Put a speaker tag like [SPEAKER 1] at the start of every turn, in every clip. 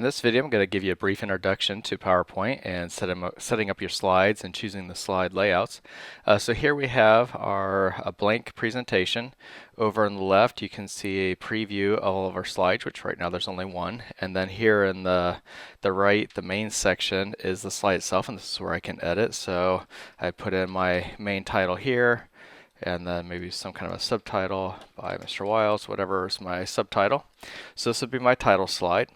[SPEAKER 1] In this video, I'm going to give you a brief introduction to PowerPoint and setting up your slides and choosing the slide layouts. So here we have a blank presentation. Over on the left, you can see a preview of all of our slides, which right now there's only one. And then here in the right, the main section is the slide itself, and this is where I can edit. So I put in my main title here, and then maybe some kind of a subtitle by Mr. Wiles, whatever is my subtitle. So this would be my title slide.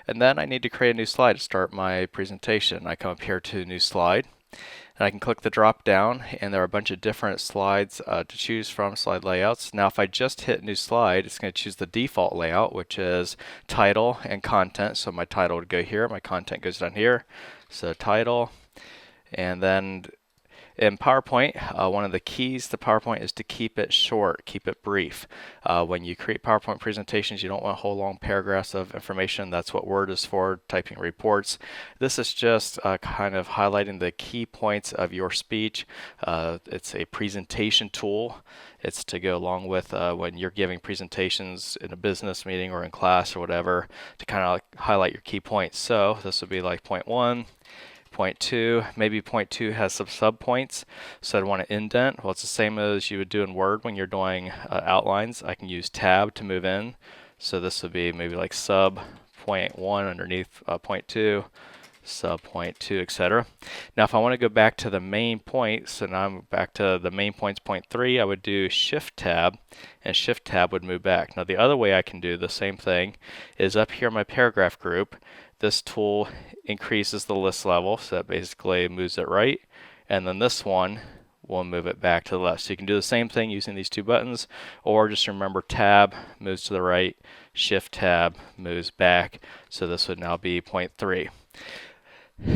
[SPEAKER 1] And then I need to create a new slide to start my presentation. I come up here to New Slide, and I can click the drop down, and there are a bunch of different slides to choose from, slide layouts. Now if I just hit New Slide, it's going to choose the default layout, which is title and content. So my title would go here, my content goes down here. So title, and then in PowerPoint, one of the keys to PowerPoint is to keep it short, keep it brief. When you create PowerPoint presentations, you don't want whole long paragraphs of information. That's what Word is for, typing reports. This is just kind of highlighting the key points of your speech. It's a presentation tool. It's to go along with when you're giving presentations in a business meeting or in class or whatever, to kind of highlight your key points. So this would be like point 1. Point 2, maybe point 2 has some subpoints, so I'd want to indent. Well, it's the same as you would do in Word when you're doing outlines. I can use tab to move in, so this would be maybe like sub point 1 underneath point 2, sub point 2, etc. Now if I want to go back to the main point, so now I'm back to the main points, point 3, I would do shift tab, and shift tab would move back. Now the other way I can do the same thing is up here in my paragraph group. This tool increases the list level, so that basically moves it right, and then this one will move it back to the left. So you can do the same thing using these two buttons, or just remember tab moves to the right, shift tab moves back, so this would now be point 3.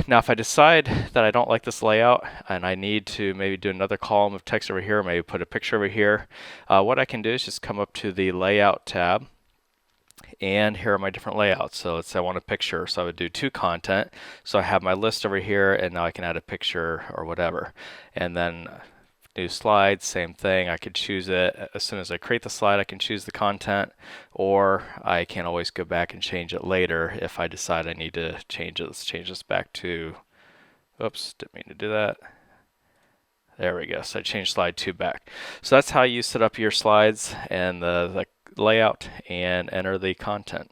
[SPEAKER 1] Now if I decide that I don't like this layout and I need to maybe do another column of text over here, maybe put a picture over here, what I can do is just come up to the Layout tab, and here are my different layouts. So let's say I want a picture, so I would do to content. So I have my list over here, and now I can add a picture or whatever. And then new slide, same thing. I could choose it as soon as I create the slide. I can choose the content, or I can always go back and change it later if I decide I need to change it. Let's change this back to, oops, didn't mean to do that. There we go. So I changed slide 2 back. So that's how you set up your slides and the layout and enter the content.